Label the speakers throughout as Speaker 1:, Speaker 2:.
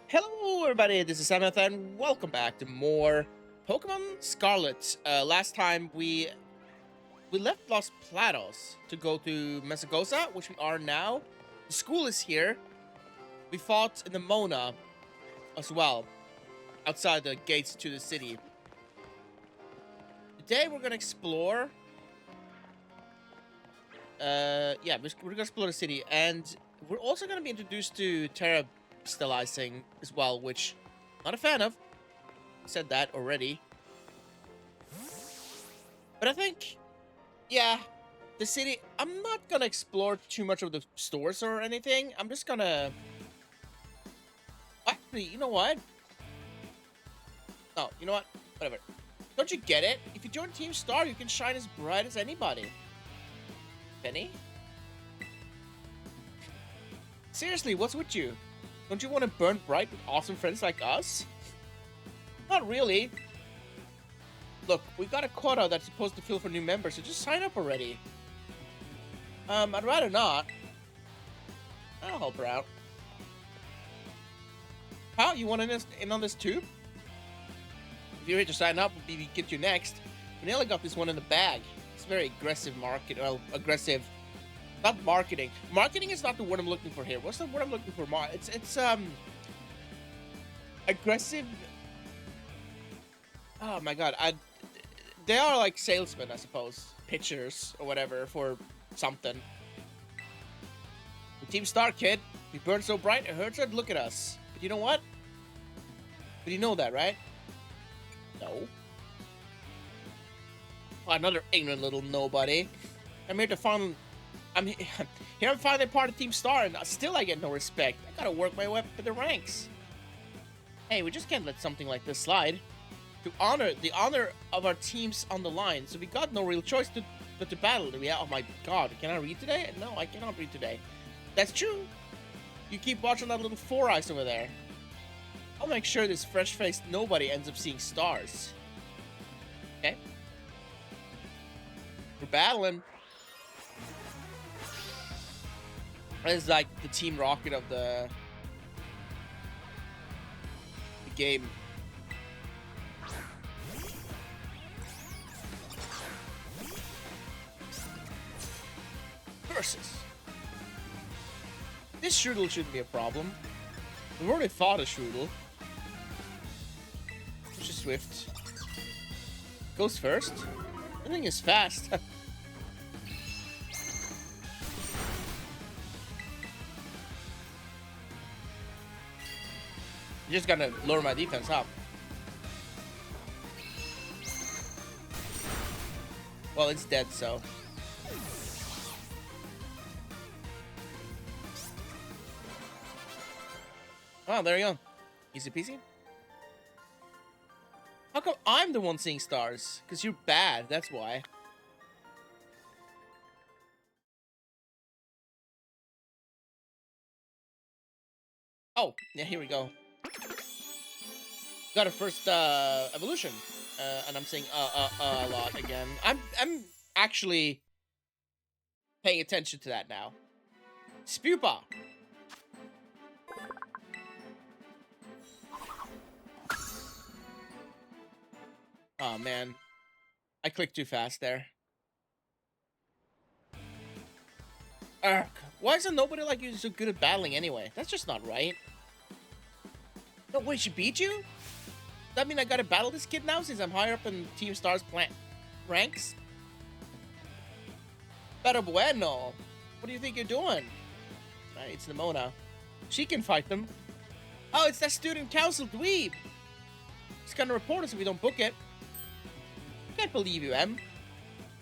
Speaker 1: Hello everybody, this is Emmeth and welcome back to more Pokemon Scarlet. Last time we left Los Platos to go to Mesagoza, which we are now. The school is here. We fought Nemona as well, outside the gates to the city. Today we're gonna explore we're gonna explore the city, and we're also gonna be introduced to Terastallizing as well, which I'm not a fan of. Said that already. But I think, yeah, the city, I'm not gonna explore too much of the stores or anything. I'm just gonna... Actually, you know what? No, you know what? Whatever. Don't you get it? If you join Team Star, you can shine as bright as anybody. Penny? Seriously, what's with you? Don't you want to burn bright with awesome friends like us? Not really. Look, we got a quota that's supposed to fill for new members, so just sign up already. I'd rather not. I'll help her out. How? You want in on this too? If you're ready to sign up, we'll get you next. We nearly got this one in the bag. It's very aggressive market. Well, aggressive. Not marketing. Marketing is not the word I'm looking for here. What's the word I'm looking for? It's aggressive. Oh my god. They are like salesmen, I suppose. Pitchers or whatever for something. Team Star, kid. We burn so bright it hurts it. Look at us. But you know what? But you know that, right? No. Oh, another ignorant little nobody. I'm here to find... I'm finally part of Team Star, and still I get no respect. I gotta work my way up to the ranks. Hey, we just can't let something like this slide. To honor the honor of our teams on the line, so we got no real choice but to battle. Oh my god, can I read today? No, I cannot read today. That's true. You keep watching that little four eyes over there. I'll make sure this fresh-faced nobody ends up seeing stars. Okay. We're battling. This is like the Team Rocket of the game. Versus. This Strudel shouldn't be a problem. We've already fought a Strudel. Which is swift. Goes first. I think it's fast. You just gotta lower my defense up. Well, it's dead, so. Oh, there you go. Easy peasy. How come I'm the one seeing stars? Because you're bad, that's why. Oh, yeah, here we go. Got a first evolution. And I'm saying a lot again. I'm actually paying attention to that now. Spupa. Oh man, I clicked too fast there. Ark, why isn't nobody like you so good at battling anyway? That's just not right. No way, she beat you? Does that mean I gotta battle this kid now since I'm higher up in Team Star's plant ranks? Pero bueno. What do you think you're doing? It's Nemona. She can fight them. Oh, it's that student council dweeb. He's gonna report us if we don't book it. Can't believe you, Em.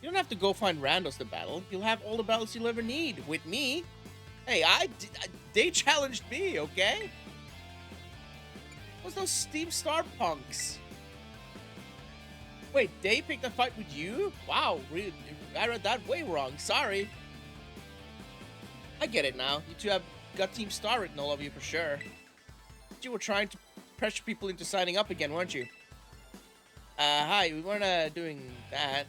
Speaker 1: You don't have to go find randos to battle. You'll have all the battles you'll ever need with me. Hey, they challenged me, okay? What's those Team Star punks? Wait, they picked a fight with you? Wow, I read that way wrong. Sorry. I get it now. You two have got Team Star written all over you for sure. You were trying to pressure people into signing up again, weren't you? Hi, we weren't doing that.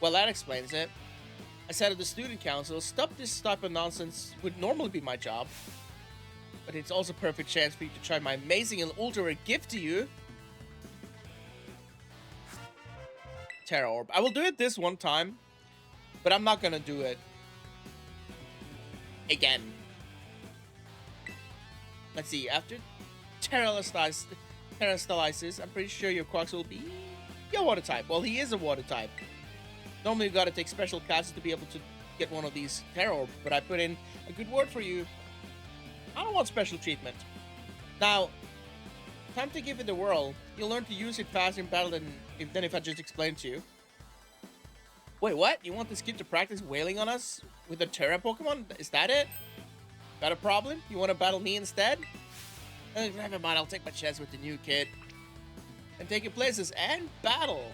Speaker 1: Well, that explains it. I said at the student council, stop this type of nonsense would normally be my job. but it's also a perfect chance for you to try my amazing and ultra rare gift to you. Terra Orb. I will do it this one time, but I'm not gonna do it again. Let's see, after Terastallizes, I'm pretty sure your Crocs will be a water type. Well, he is a water type. Normally you gotta take special classes to be able to get one of these Terra Orbs, but I put in a good word for you. I don't want special treatment. Now, time to give it a whirl. You'll learn to use it faster in battle than if I just explained to you. Wait, what? You want this kid to practice wailing on us with a Terra Pokemon? Is that it? Got a problem? You want to battle me instead? Never mind, I'll take my chance with the new kid. And take your places and battle.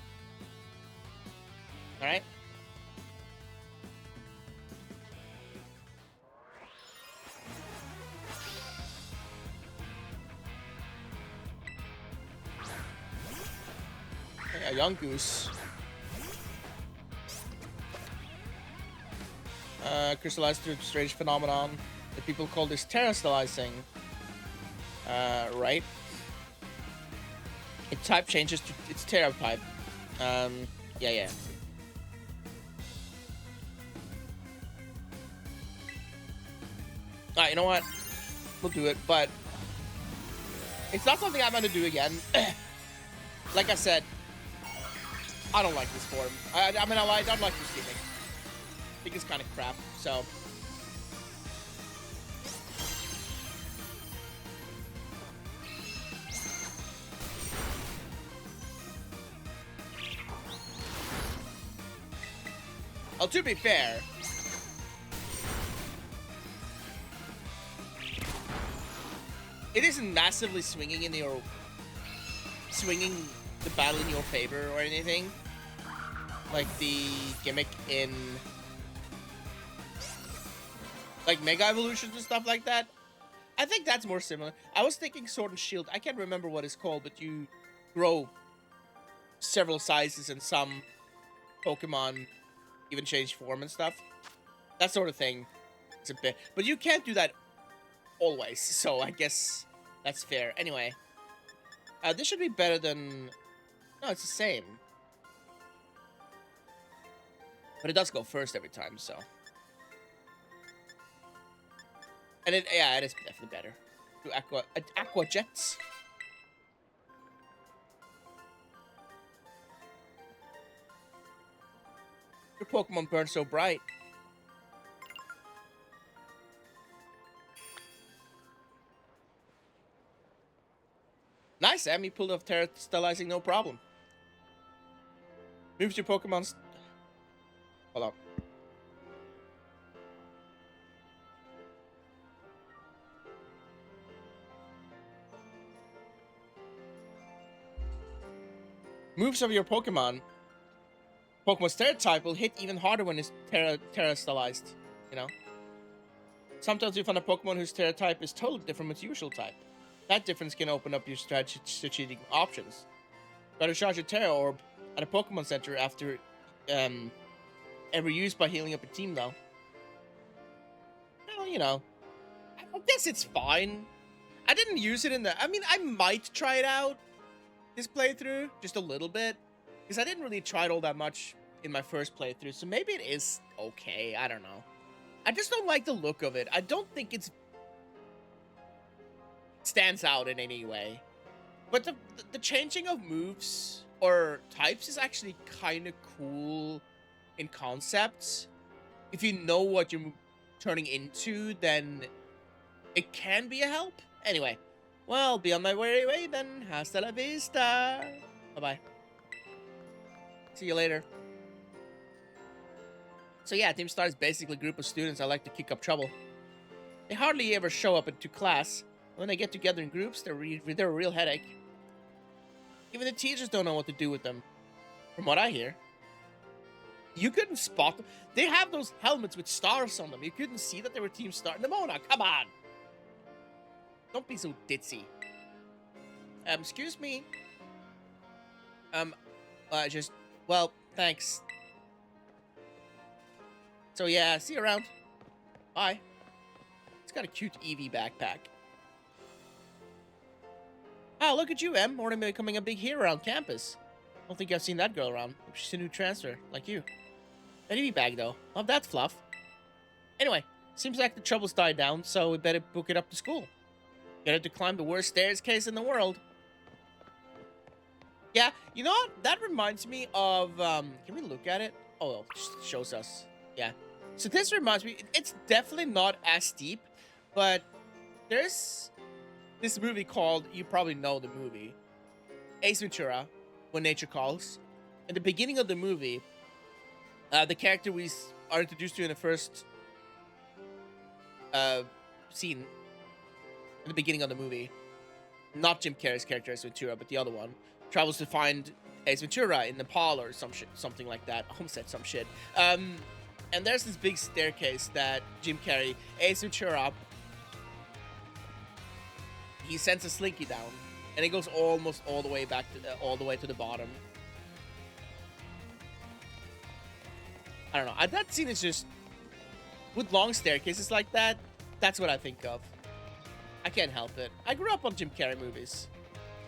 Speaker 1: Alright? A young goose. Crystallized through a strange phenomenon that people call this Terastallizing. Right? Its type changes to its Terra type. Yeah. Alright, you know what? We'll do it, but it's not something I'm gonna do again. Like I said, I don't like this form. I mean, I don't like this teaming. I think it's kind of crap, so. Well, to be fair, it isn't massively swinging the battle in your favor or anything. Like the gimmick in like Mega Evolutions and stuff like that. I think that's more similar. I was thinking Sword and Shield. I can't remember what it's called, but you grow several sizes and some Pokemon even change form and stuff. That sort of thing. It's a bit, but you can't do that always, so I guess that's fair. Anyway, this should be better than... No, it's the same. But it does go first every time, so... And it is definitely better. Do Aqua Jets. Your Pokemon burn so bright. Nice, Em. You pulled off Terastallizing, no problem. Moves your Pokemon's... Hold on. Moves of your Pokemon's Terra type will hit even harder when it's Terastallized, you know? Sometimes you find a Pokemon whose Terra type is totally different from its usual type. That difference can open up your strategic options. Gotta charge a Terra Orb at a Pokemon Center after every use by healing up a team, though. Well, you know, I guess it's fine. I didn't use it in the... I mean, I might try it out this playthrough, just a little bit, because I didn't really try it all that much in my first playthrough, so maybe it is okay. I don't know. I just don't like the look of it. I don't think it's stands out in any way. But the changing of moves or types is actually kind of cool in concept. If you know what you're turning into, then it can be a help. Anyway, well, be on my merry way then. Hasta la vista. Bye-bye. See you later. So yeah, Team Star is basically a group of students I like to kick up trouble. They hardly ever show up into class. When they get together in groups, they're a real headache. Even the teachers don't know what to do with them, from what I hear. You couldn't spot them. They have those helmets with stars on them. You couldn't see that they were Team Star. Nemona, come on! Don't be so ditzy. Excuse me. Well, thanks. So yeah, see you around. Bye. It's got a cute Eevee backpack. Oh, look at you, Em. Already becoming a big hero around campus. Don't think I've seen that girl around. She's a new transfer, like you. That EV bag, though. Love that fluff. Anyway, seems like the trouble's died down, so we better book it up to school. Get her to climb the worst staircase in the world. Yeah, you know what? That reminds me of, can we look at it? Oh, it just shows us. Yeah. So this reminds me, it's definitely not as steep, but there's this movie called, you probably know the movie, Ace Ventura, When Nature Calls. In the beginning of the movie, the character we are introduced to in the first scene, in the beginning of the movie, not Jim Carrey's character Ace Ventura, but the other one, travels to find Ace Ventura in Nepal or some shit, something like that. I almost said some shit. And there's this big staircase that Jim Carrey, Ace Ventura, he sends a slinky down, and it goes almost all the way back to all the way to the bottom. I don't know. That scene is just, with long staircases like that, that's what I think of. I can't help it. I grew up on Jim Carrey movies,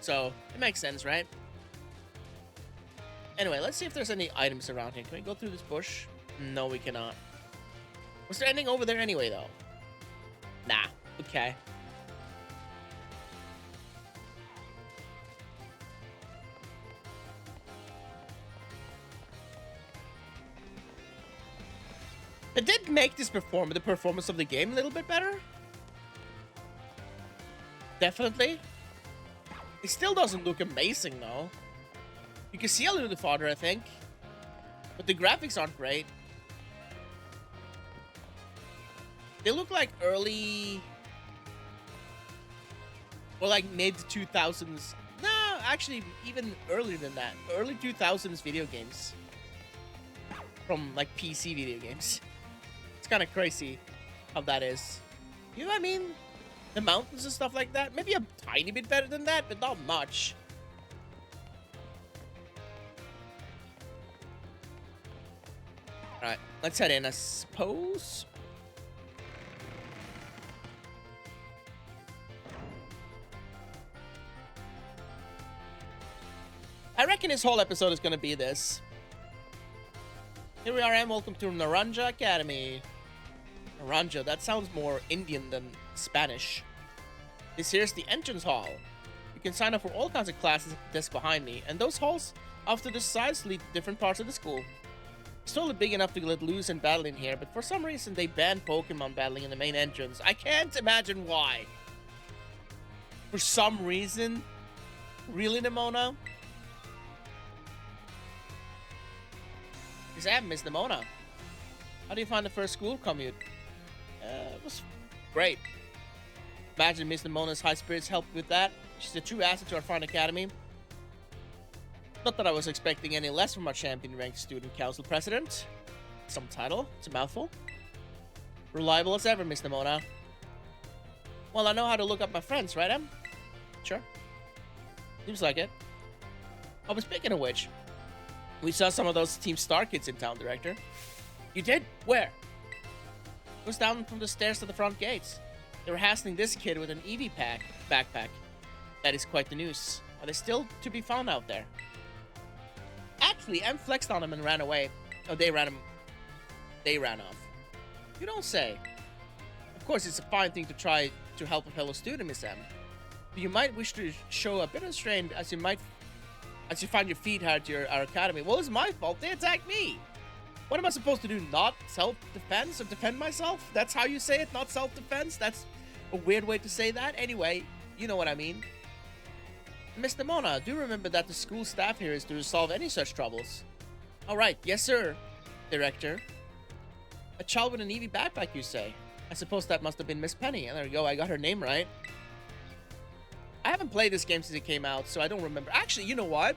Speaker 1: so it makes sense, right? Anyway, let's see if there's any items around here. Can we go through this bush? No, we cannot. Was there anything over there anyway, though? Nah. Okay. It did make this the performance of the game a little bit better. Definitely. It still doesn't look amazing, though. You can see a little bit farther, I think. But the graphics aren't great. They look like early... or like mid-2000s. No, actually, even earlier than that. Early 2000s video games. From, like, PC video games. It's kind of crazy how that is. You know what I mean? The mountains and stuff like that. Maybe a tiny bit better than that, but not much. Alright, let's head in, I suppose. I reckon this whole episode is going to be this. Here we are, and welcome to Naranja Academy. Naranja, that sounds more Indian than Spanish. This here's the entrance hall. You can sign up for all kinds of classes at the desk behind me, and those halls off to the sides lead to different parts of the school. It's totally big enough to let loose and battle in here, but for some reason they banned Pokemon battling in the main entrance. I can't imagine why. For some reason? Really, Nemona? Is that Miss Nemona? How do you find the first school commute? It was great. Imagine Miss Nemona's high spirits helped with that. She's a true asset to our fine academy. Not that I was expecting any less from our champion-ranked student council president. Some title. It's a mouthful. Reliable as ever, Miss Nemona. Well, I know how to look up my friends, right, Em? Sure. Seems like it. Oh, but speaking of which, we saw some of those Team Star kids in town, Director. You did? Where? It was down from the stairs to the front gates. They were hassling this kid with an EV backpack. That is quite the news. Are they still to be found out there? Actually, Em flexed on him and ran away. Oh, they ran off. You don't say. Of course, it's a fine thing to try to help a fellow student, Miss Em. But you might wish to show a bit of restraint as you find your feet hard to our academy. Well, it's my fault. They attacked me. What am I supposed to do? Not self-defense or defend myself? That's how you say it, not self-defense? That's a weird way to say that. Anyway, you know what I mean. Miss Nemona, do remember that the school staff here is to resolve any such troubles. All right. Yes, sir, Director. A child with an EV backpack, you say? I suppose that must have been Miss Penny. And there we go. I got her name right. I haven't played this game since it came out, so I don't remember. Actually, you know what?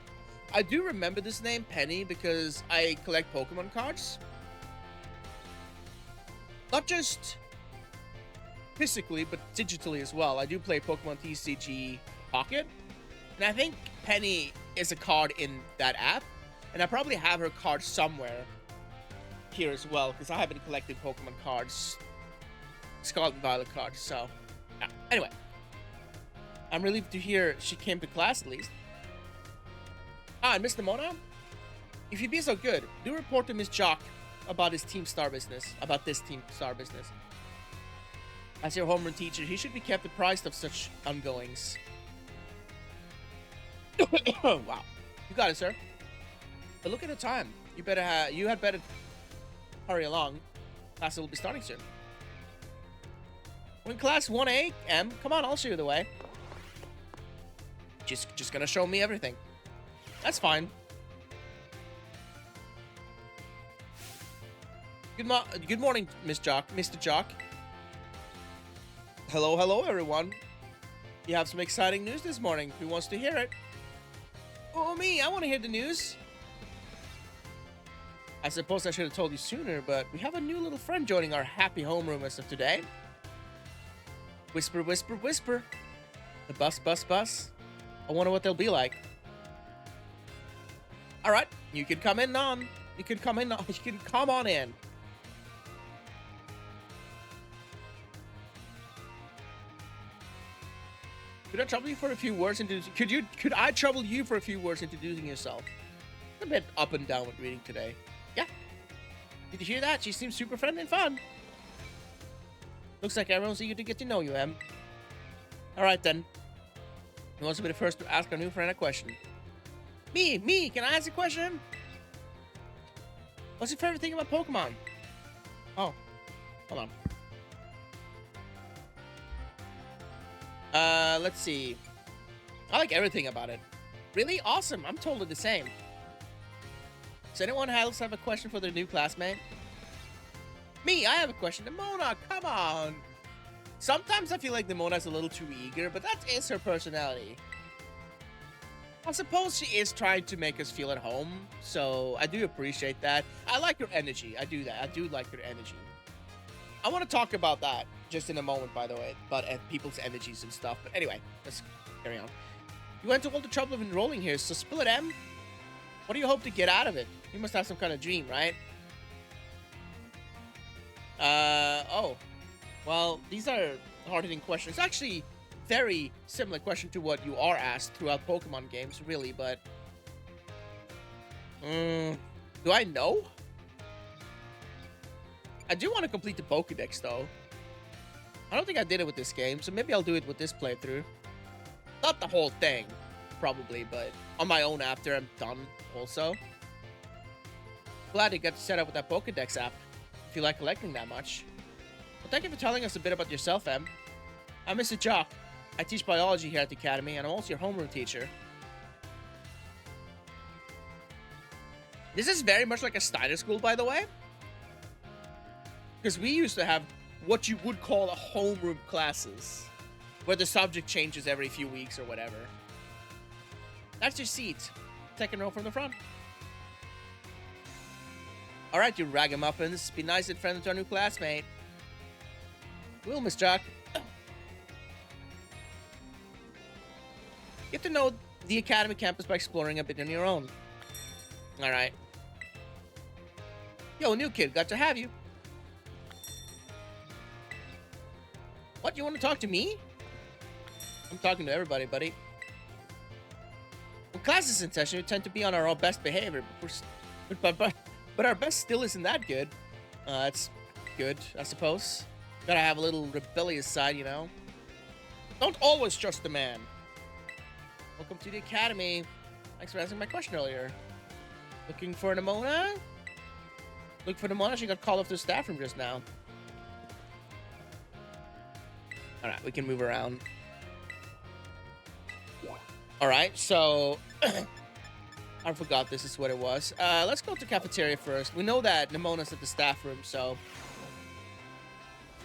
Speaker 1: I do remember this name, Penny, because I collect Pokemon cards. Not just physically, but digitally as well. I do play Pokemon TCG Pocket. And I think Penny is a card in that app. And I probably have her card somewhere here as well, because I haven't collected Pokemon cards. Scarlet and Violet cards, so... yeah. Anyway. I'm relieved to hear she came to class at least. Ah, and Miss Nemona, if you'd be so good, do report to Miss Jock about this Team Star business. As your homeroom teacher, he should be kept apprised of such ongoings. Wow. You got it, sir. But look at the time. You had better hurry along. Class will be starting soon. We're in class 1A, M. Come on, I'll show you the way. Just gonna show me everything. That's fine. Good morning, Mr. Jock. Hello, everyone. You have some exciting news this morning. Who wants to hear it? Oh, me. I want to hear the news. I suppose I should have told you sooner, but we have a new little friend joining our happy homeroom as of today. Whisper, whisper, whisper. The bus, bus, bus. I wonder what they'll be like. All right, you can come in on. You can come on in. Could I trouble you for a few words could I trouble you for a few words introducing yourself? A bit up and down with reading today. Yeah. Did you hear that? She seems super friendly and fun. Looks like everyone's eager to get to know you, Em. Alright then. Who wants to be the first to ask our new friend a question? Me! Can I ask a question? What's your favorite thing about Pokemon? Oh. Hold on. Let's see. I like everything about it. Really? Awesome. I'm totally the same. Does anyone else have a question for their new classmate? Me, I have a question. Nemona, come on. Sometimes I feel like Nemona's a little too eager, but that is her personality. I suppose she is trying to make us feel at home, so I do appreciate that. I like her energy. I do like her energy. I want to talk about that just in a moment, by the way, about people's energies and stuff. But anyway, let's carry on. You went to all the trouble of enrolling here, so spill it, Em. What do you hope to get out of it? You must have some kind of dream, right? Oh. Well, these are hard-hitting questions. It's actually very similar question to what you are asked throughout Pokemon games, really, but... do I know? I do want to complete the Pokédex, though. I don't think I did it with this game, so maybe I'll do it with this playthrough. Not the whole thing, probably, but on my own after I'm done, also. Glad you got to set up with that Pokédex app, if you like collecting that much. Well, thank you for telling us a bit about yourself, Em. I'm Mr. Jock. I teach biology here at the Academy, and I'm also your homeroom teacher. This is very much like a Steiner school, by the way. Because we used to have what you would call a homeroom classes, where the subject changes every few weeks or whatever. That's your seat. Second row from the front. Alright, you ragamuffins. Be nice and friendly to our new classmate. Will, Miss Jock. Get to know the Academy campus by exploring a bit on your own. Alright. Yo, new kid. Got to have you. What, you want to talk to me? I'm talking to everybody, buddy. When class is in session, we tend to be on our best behavior, but our best still isn't that good. That's good, I suppose. Gotta have a little rebellious side, you know? Don't always trust the man. Welcome to the Academy. Thanks for answering my question earlier. Looking for Nemona? Look for Nemona, she got called off to the staff room just now. Alright, we can move around. Alright, so... I forgot this is what it was. Let's go to cafeteria first. We know that Nemona's at the staff room, so...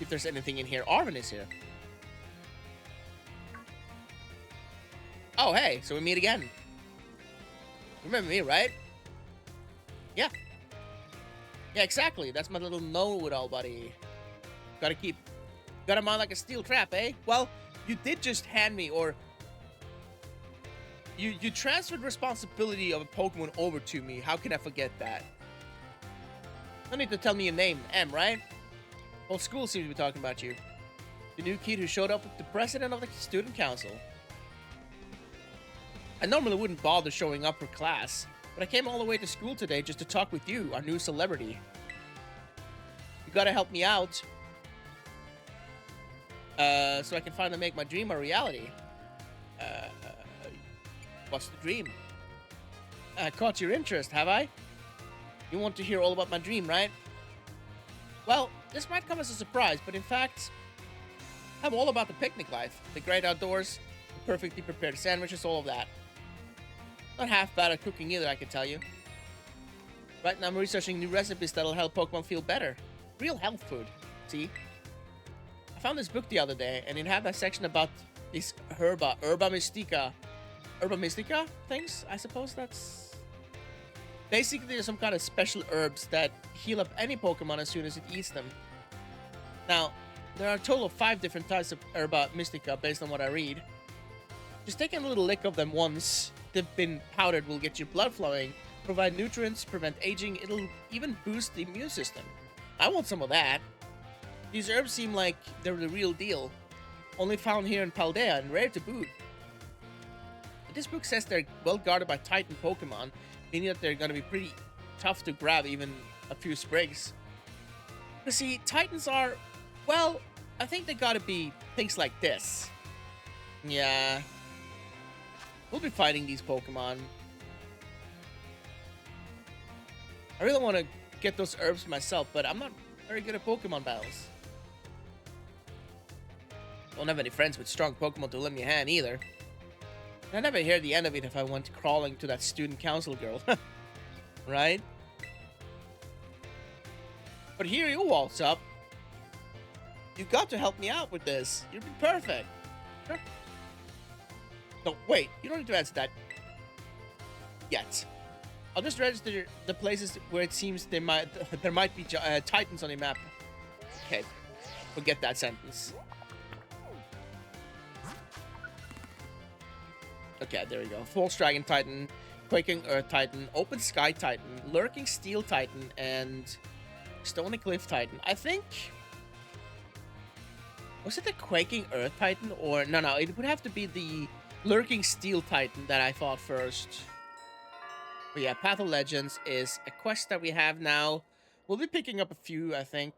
Speaker 1: if there's anything in here. Arvin is here. Oh, hey, so we meet again. Remember me, right? Yeah. Yeah, exactly. That's my little know-it-all buddy. Got him on like a steel trap, eh? Well, you did just hand me, or... You transferred responsibility of a Pokemon over to me. How can I forget that? No need to tell me your name. M, right? Whole school seems to be talking about you. The new kid who showed up with the president of the student council. I normally wouldn't bother showing up for class, but I came all the way to school today just to talk with you, our new celebrity. You gotta help me out, so I can finally make my dream a reality. What's the dream? I caught your interest, have I? You want to hear all about my dream, right? Well, this might come as a surprise, but in fact, I'm all about the picnic life, the great outdoors, the perfectly prepared sandwiches, all of that. Not half bad at cooking either, I can tell you. Right now I'm researching new recipes that'll help Pokemon feel better. Real health food, see? I found this book the other day, and it had a section about these herba mystica things, I suppose that's... Basically, there's some kind of special herbs that heal up any Pokemon as soon as it eats them. Now, there are a total of 5 different types of herba mystica based on what I read. Just taking a little lick of them once they've been powdered will get your blood flowing, provide nutrients, prevent aging, it'll even boost the immune system. I want some of that. These herbs seem like they're the real deal, only found here in Paldea and rare to boot. But this book says they're well guarded by Titan Pokemon, meaning that they're gonna be pretty tough to grab even a few sprigs. But see, Titans are, well, I think they gotta be things like this. Yeah. We'll be fighting these Pokemon. I really want to get those herbs myself, but I'm not very good at Pokemon battles. Don't have any friends with strong Pokemon to lend me a hand either. I never hear the end of it if I went crawling to that student council girl. Right? But here you waltz up. You got to help me out with this. You'd be perfect. Sure. No, wait. You don't need to answer that yet. I'll just register the places where it seems there might be Titans on the map. Okay. Forget that sentence. Okay, there we go. False Dragon Titan, Quaking Earth Titan, Open Sky Titan, Lurking Steel Titan, and Stony Cliff Titan. I think... Was it the Quaking Earth Titan? Or... No, it would have to be the Lurking Steel Titan that I fought first. But yeah, Path of Legends is a quest that we have now. We'll be picking up a few, I think.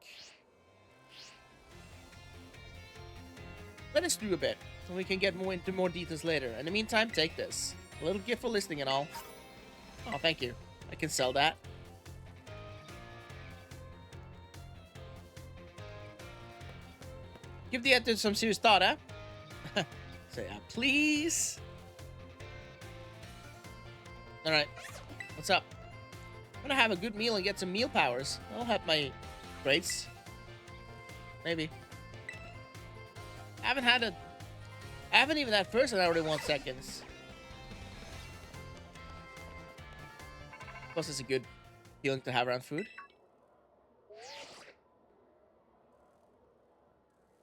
Speaker 1: Let us do a bit, so we can get into more details later. In the meantime, take this. A little gift for listening and all. Oh, thank you. I can sell that. Give the editor some serious thought, huh? So yeah, please. Alright. What's up? I'm gonna have a good meal and get some meal powers. I'll have my grades. Maybe. I haven't even had first and I already want seconds. Plus it's a good feeling to have around food.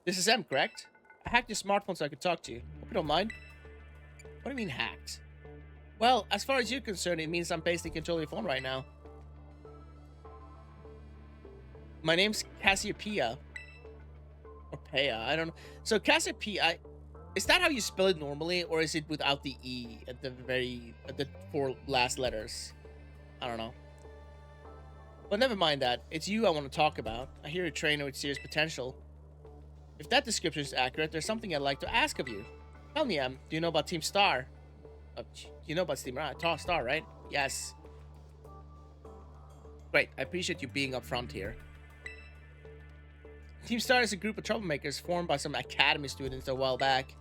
Speaker 1: This is M, correct? I hacked your smartphone so I could talk to you. Hope you don't mind. What do you mean hacked? Well, as far as you're concerned, it means I'm basically controlling your phone right now. My name's Cassiopeia. Or Peia, I don't know. So Cassiopeia, is that how you spell it normally, or is it without the E at the 4 last letters? I don't know. But never mind that. It's you I want to talk about. I hear you're a trainer with serious potential. If that description is accurate, there's something I'd like to ask of you. Tell me, do you know about Team Star? You know about Team Star, right? Yes. Great, I appreciate you being upfront here. Team Star is a group of troublemakers formed by some academy students a while back.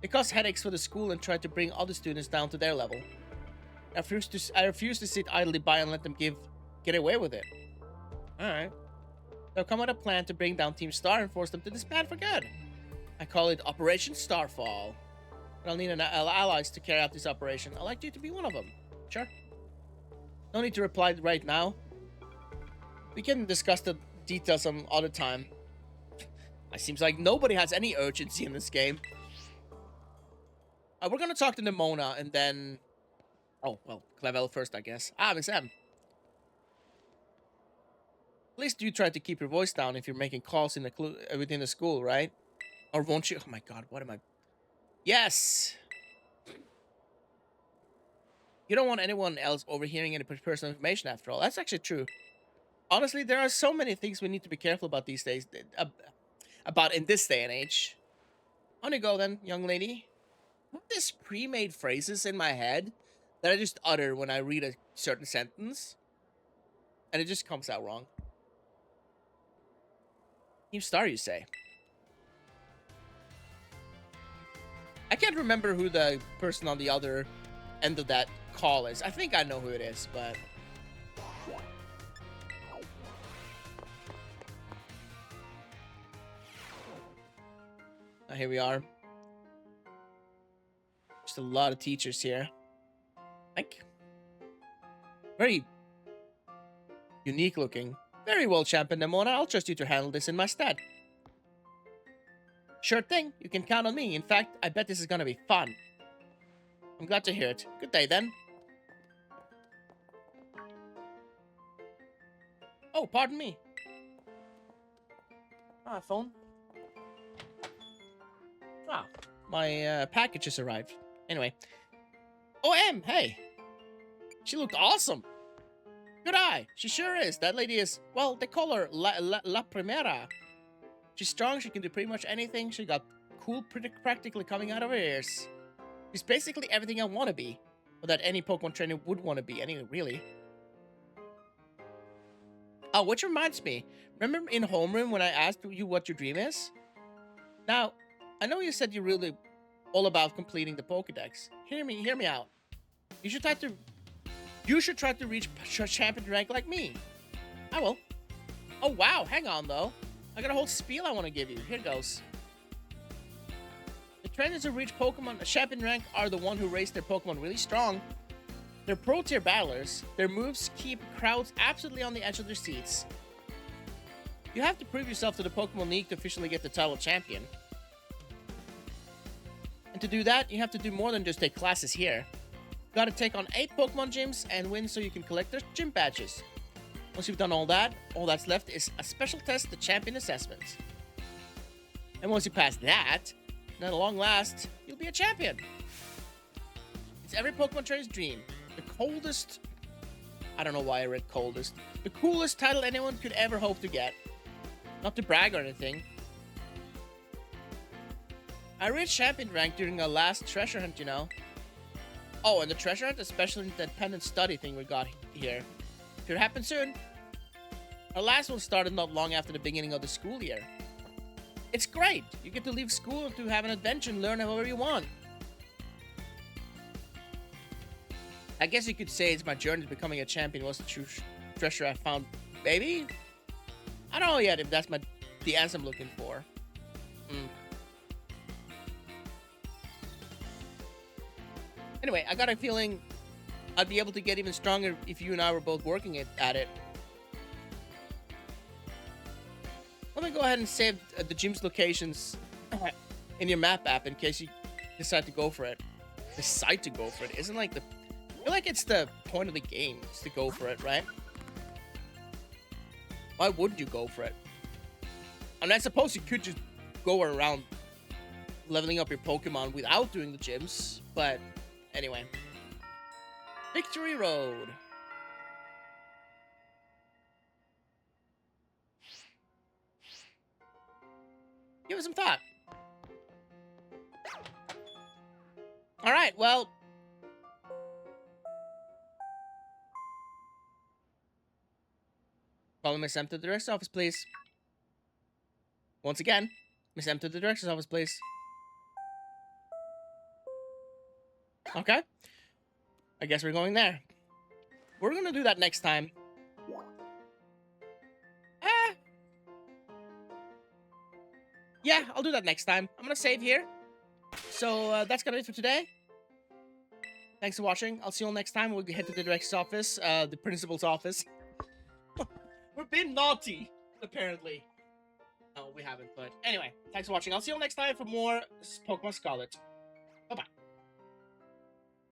Speaker 1: They caused headaches for the school and tried to bring other students down to their level. I refuse to sit idly by and let them get away with it. Alright. They'll come with a plan to bring down Team Star and force them to disband for good. I call it Operation Starfall. But I'll need allies to carry out this operation. I'd like you to be one of them. Sure. No need to reply right now. We can discuss the details some other time. It seems like nobody has any urgency in this game. We're gonna talk to Nemona and then... Oh, well, Clavel first, I guess. Miss M. At least you try to keep your voice down if you're making calls in within the school, right? Or won't you? Oh my god, what am I... Yes! You don't want anyone else overhearing any personal information after all. That's actually true. Honestly, there are so many things we need to be careful about these days. About in this day and age. On you go then, young lady. I have these pre-made phrases in my head that I just utter when I read a certain sentence. And it just comes out wrong. Team Star, you say? I can't remember who the person on the other end of that call is. I think I know who it is, but... here we are. Just a lot of teachers here. Like, very unique looking. Very well, Champion Nemona. I'll trust you to handle this in my stead. Sure thing. You can count on me. In fact, I bet this is gonna be fun. I'm glad to hear it. Good day, then. Oh, pardon me. Ah, phone. Ah, my package has arrived. Anyway. Oh, Em, hey. She looked awesome. Good eye. She sure is. That lady is, well, they call her La Primera. She's strong. She can do pretty much anything. She got cool practically coming out of her ears. She's basically everything I want to be. Or that any Pokemon trainer would want to be. Anyway, really. Oh, which reminds me. Remember in homeroom when I asked you what your dream is? Now, I know you said you're really all about completing the Pokedex. Hear me out. You should try to reach champion rank like me. I will. Oh wow, hang on though. I got a whole spiel I want to give you. Here goes. The trainers who reach Pokemon champion rank are the one who raise their Pokemon really strong. They're pro tier battlers. Their moves keep crowds absolutely on the edge of their seats. You have to prove yourself to the Pokemon League to officially get the title champion. And to do that, you have to do more than just take classes here. You gotta take on 8 Pokemon gyms and win so you can collect their gym badges. Once you've done all that's left is a special test, the champion assessment. And once you pass that, then at long last, you'll be a champion. It's every Pokemon trainer's dream. The coldest... I don't know why I read coldest. The coolest title anyone could ever hope to get. Not to brag or anything. I reached champion rank during our last treasure hunt, you know. Oh, and the treasure hunt, especially the independent study thing we got here. Should happen soon. Our last one started not long after the beginning of the school year. It's great. You get to leave school to have an adventure and learn however you want. I guess you could say it's my journey to becoming a champion was the true treasure I found. Maybe? I don't know yet if that's the answer I'm looking for. Anyway, I got a feeling I'd be able to get even stronger if you and I were both working at it. Let me go ahead and save the gym's locations in your map app in case you decide to go for it. Decide to go for it. Isn't like I feel like it's the point of the game is to go for it, right? Why wouldn't you go for it? I mean, I suppose you could just go around leveling up your Pokemon without doing the gyms, but anyway. Victory Road. Give it some thought. Alright, well. Follow Miss M to the director's office, please. Once again, Miss M to the director's office, please. Okay. I guess we're going there. We're gonna do that next time. Yeah, I'll do that next time. I'm gonna save here. So, that's gonna be it for today. Thanks for watching. I'll see you all next time. We'll head to the director's office, the principal's office. We're being naughty, apparently. No, we haven't, but anyway, thanks for watching. I'll see you all next time for more Pokemon Scarlet.